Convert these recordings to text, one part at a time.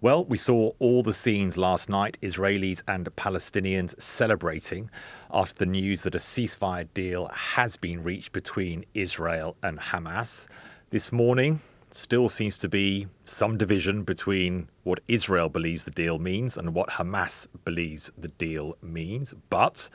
Well, we saw all the scenes last night, Israelis and Palestinians celebrating after the news that a ceasefire deal has been reached between Israel and Hamas. This morning, still seems to be some division between what Israel believes the deal means and what Hamas believes the deal means. But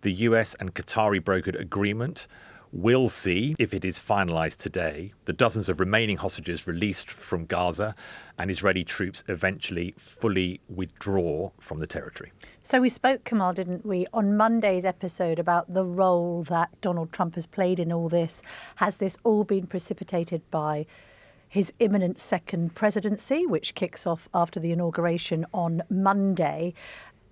the US and Qatari brokered agreement will see, if it is finalised today, the dozens of remaining hostages released from Gaza and Israeli troops eventually fully withdraw from the territory. So we spoke, Kamal, didn't we, on Monday's episode about the role that Donald Trump has played in all this. Has this all been precipitated by his imminent second presidency, which kicks off after the inauguration on Monday?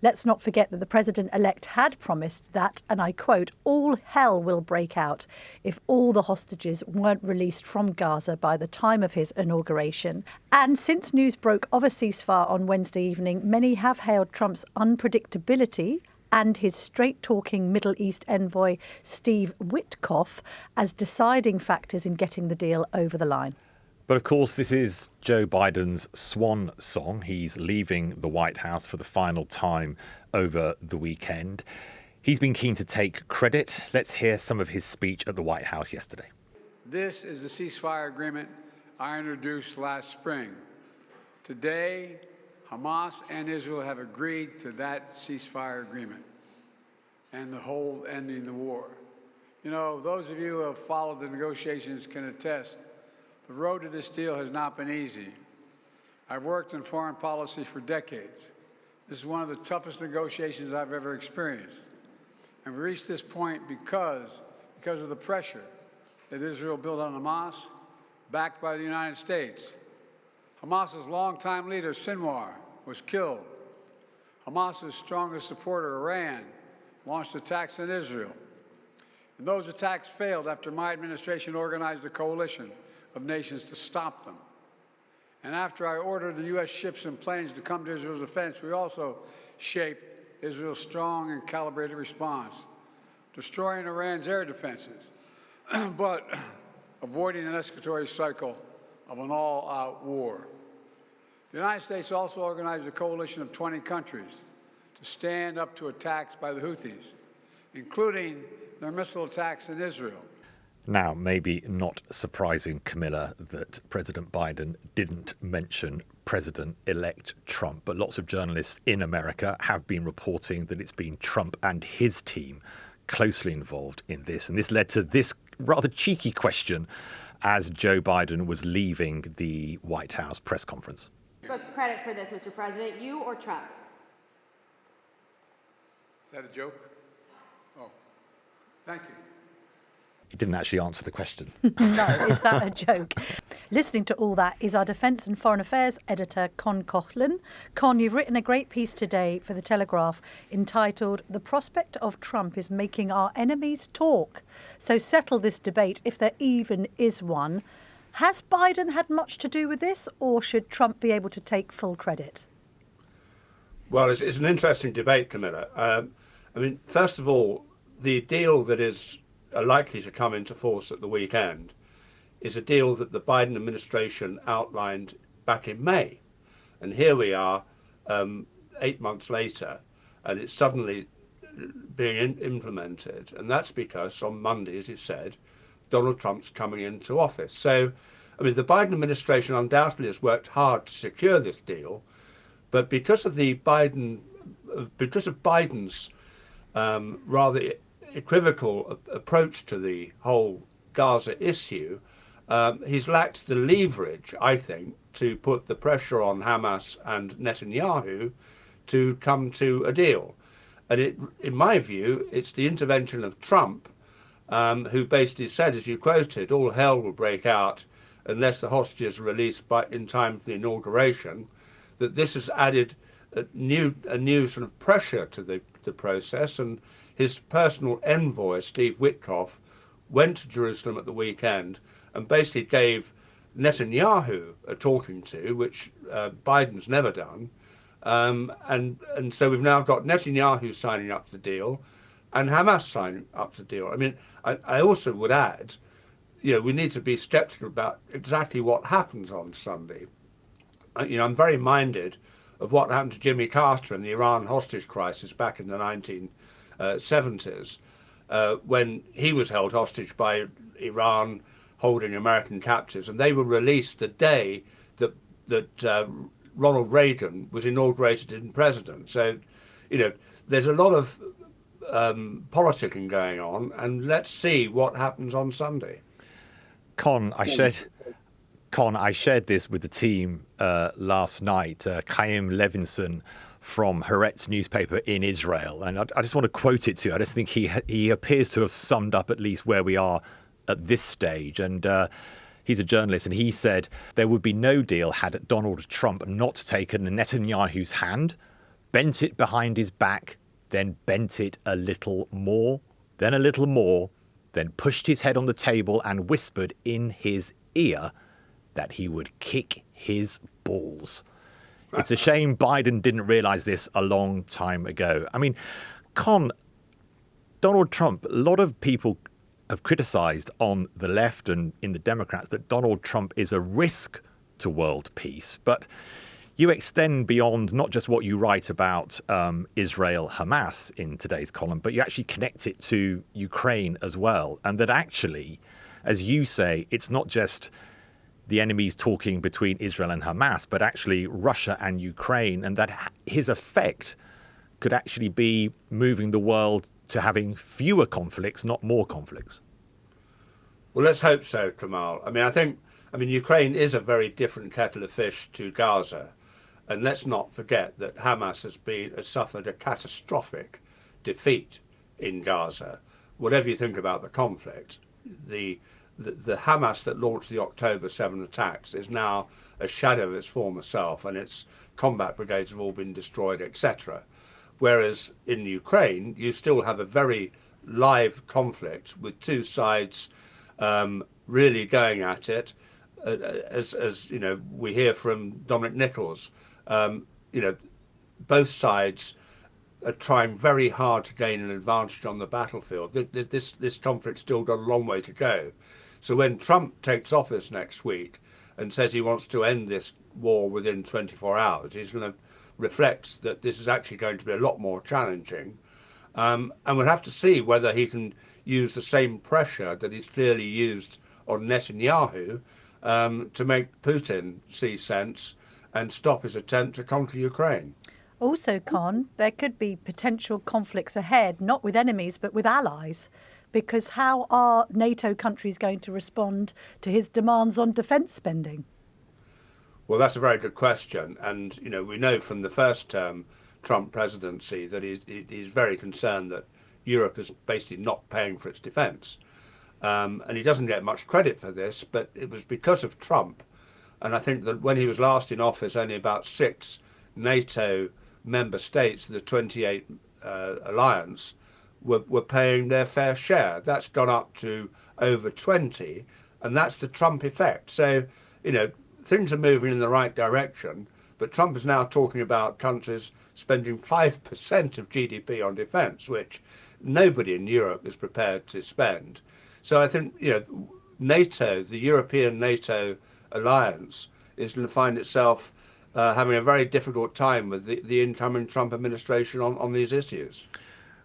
Let's not forget that the president-elect had promised that, and I quote, all hell will break out if all the hostages weren't released from Gaza by the time of his inauguration. And since news broke of a ceasefire on Wednesday evening, many have hailed Trump's unpredictability and his straight-talking Middle East envoy Steve Witkoff as deciding factors in getting the deal over the line. But of course, this is Joe Biden's swan song. He's leaving the White House for the final time over the weekend. He's been keen to take credit. Let's hear some of his speech at the White House yesterday. This is the ceasefire agreement I introduced last spring. Today, Hamas and Israel have agreed to that ceasefire agreement and the whole ending the war. You know, those of you who have followed the negotiations can attest the road to this deal has not been easy. I've worked in foreign policy for decades. This is one of the toughest negotiations I've ever experienced. And we reached this point because of the pressure that Israel built on Hamas, backed by the United States. Hamas's longtime leader, Sinwar, was killed. Hamas's strongest supporter, Iran, launched attacks on Israel. And those attacks failed after my administration organized a coalition of nations to stop them. And after I ordered the U.S. ships and planes to come to Israel's defense, we also shaped Israel's strong and calibrated response, destroying Iran's air defenses, but avoiding an escalatory cycle of an all-out war. The United States also organized a coalition of 20 countries to stand up to attacks by the Houthis, including their missile attacks in Israel. Now, maybe not surprising, Camilla, that President Biden didn't mention President-elect Trump, but lots of journalists in America have been reporting that it's been Trump and his team closely involved in this. And this led to this rather cheeky question as Joe Biden was leaving the White House press conference. Folks, credit for this, Mr. President, you or Trump? Is that a joke? Oh, thank you. He didn't actually answer the question. No, is that a joke? Listening to all that is our Defence and Foreign Affairs editor, Coughlin. Con, you've written a great piece today for the Telegraph entitled "The Prospect of Trump is Making Our Enemies Talk." So settle this debate, if there even is one. Has Biden had much to do with this, or should Trump be able to take full credit? Well, it's an interesting debate, Camilla. First of all, the deal that is likely to come into force at the weekend is a deal that the Biden administration outlined back in May. And here we are 8 months later, and it's suddenly being implemented. And that's because on Monday, as you said, Donald Trump's coming into office. So, the Biden administration undoubtedly has worked hard to secure this deal, but because of Biden's rather equivocal approach to the whole Gaza issue, he's lacked the leverage, I think, to put the pressure on Hamas and Netanyahu to come to a deal. And in my view, it's the intervention of Trump, who basically said, as you quoted, all hell will break out unless the hostages are released in time for the inauguration, that this has added a new sort of pressure to the process. And his personal envoy, Steve Witkoff, went to Jerusalem at the weekend and basically gave Netanyahu a talking to, which Biden's never done. And so we've now got Netanyahu signing up to the deal and Hamas signing up to the deal. I also would add, we need to be skeptical about exactly what happens on Sunday. I'm very minded of what happened to Jimmy Carter in the Iran hostage crisis back in the 1970s, when he was held hostage by Iran, holding American captives, and they were released the day that Ronald Reagan was inaugurated as president. So, there's a lot of politicking going on, and let's see what happens on Sunday. Con, I shared this with the team last night. Chaim Levinson from Haaretz newspaper in Israel, and I just want to quote it to you. I just think he appears to have summed up at least where we are at this stage. And he's a journalist, and he said there would be no deal had Donald Trump not taken Netanyahu's hand, bent it behind his back, then bent it a little more, then a little more, then pushed his head on the table and whispered in his ear that he would kick his balls. It's a shame Biden didn't realize this a long time ago. I mean, Con, Donald Trump, a lot of people have criticized on the left and in the Democrats that Donald Trump is a risk to world peace. But you extend beyond not just what you write about Israel, Hamas in today's column, but you actually connect it to Ukraine as well. And that actually, as you say, it's not just the enemies talking between Israel and Hamas, but actually Russia and Ukraine, and that his effect could actually be moving the world to having fewer conflicts, not more conflicts. Well, let's hope so, Kamal. I mean, Ukraine is a very different kettle of fish to Gaza. And let's not forget that Hamas has suffered a catastrophic defeat in Gaza. Whatever you think about the conflict, the Hamas that launched the October 7 attacks is now a shadow of its former self, and its combat brigades have all been destroyed, etc. Whereas in Ukraine, you still have a very live conflict with two sides really going at it. As we hear from Dominic Nichols, both sides are trying very hard to gain an advantage on the battlefield. This conflict's still got a long way to go. So when Trump takes office next week and says he wants to end this war within 24 hours, he's going to reflect that this is actually going to be a lot more challenging. And we'll have to see whether he can use the same pressure that he's clearly used on Netanyahu to make Putin see sense and stop his attempt to conquer Ukraine. Also, Con, there could be potential conflicts ahead, not with enemies, but with allies. Because how are NATO countries going to respond to his demands on defence spending? Well, that's a very good question. And, we know from the first term Trump presidency that he's very concerned that Europe is basically not paying for its defence. And he doesn't get much credit for this, but it was because of Trump. And I think that when he was last in office, only about 6 NATO member states of the 28 alliance were paying their fair share. That's gone up to over 20, and that's the Trump effect. So, things are moving in the right direction, but Trump is now talking about countries spending 5% of GDP on defence, which nobody in Europe is prepared to spend. So I think, NATO, the European NATO alliance, is going to find itself having a very difficult time with the incoming Trump administration on these issues.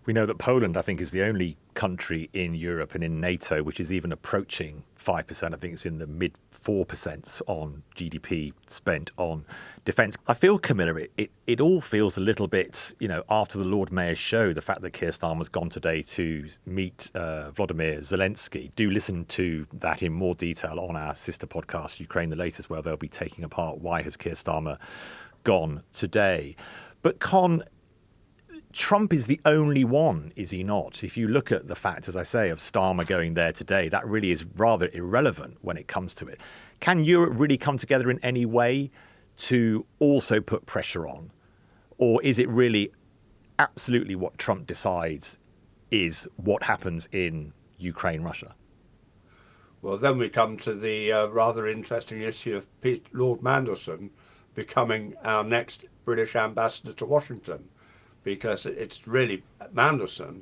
We know that Poland, I think, is the only country in Europe and in NATO which is even approaching 5%. I think it's in the mid 4% on GDP spent on defence. I feel, Camilla, it all feels a little bit, after the Lord Mayor's show, the fact that Keir Starmer's gone today to meet Volodymyr Zelensky. Do listen to that in more detail on our sister podcast, Ukraine the Latest, where they'll be taking apart why has Keir Starmer gone today. But Con, Trump is the only one, is he not? If you look at the fact, as I say, of Starmer going there today, that really is rather irrelevant when it comes to it. Can Europe really come together in any way to also put pressure on? Or is it really absolutely what Trump decides is what happens in Ukraine, Russia? Well, then we come to the rather interesting issue of Lord Mandelson becoming our next British ambassador to Washington, because it's really Mandelson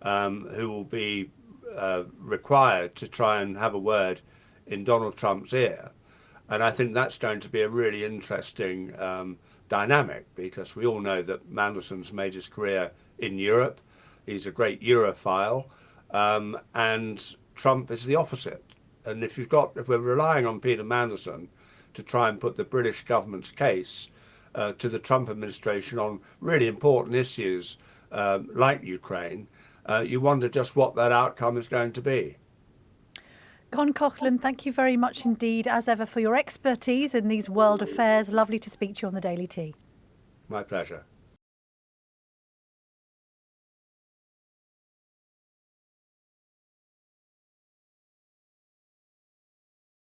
who will be required to try and have a word in Donald Trump's ear. And I think that's going to be a really interesting dynamic, because we all know that Mandelson's made his career in Europe. He's a great Europhile, and Trump is the opposite. And if we're relying on Peter Mandelson to try and put the British government's case to the Trump administration on really important issues like Ukraine, you wonder just what that outcome is going to be. Con Coughlin, thank you very much indeed, as ever, for your expertise in these world affairs. Lovely to speak to you on the Daily Tea. My pleasure.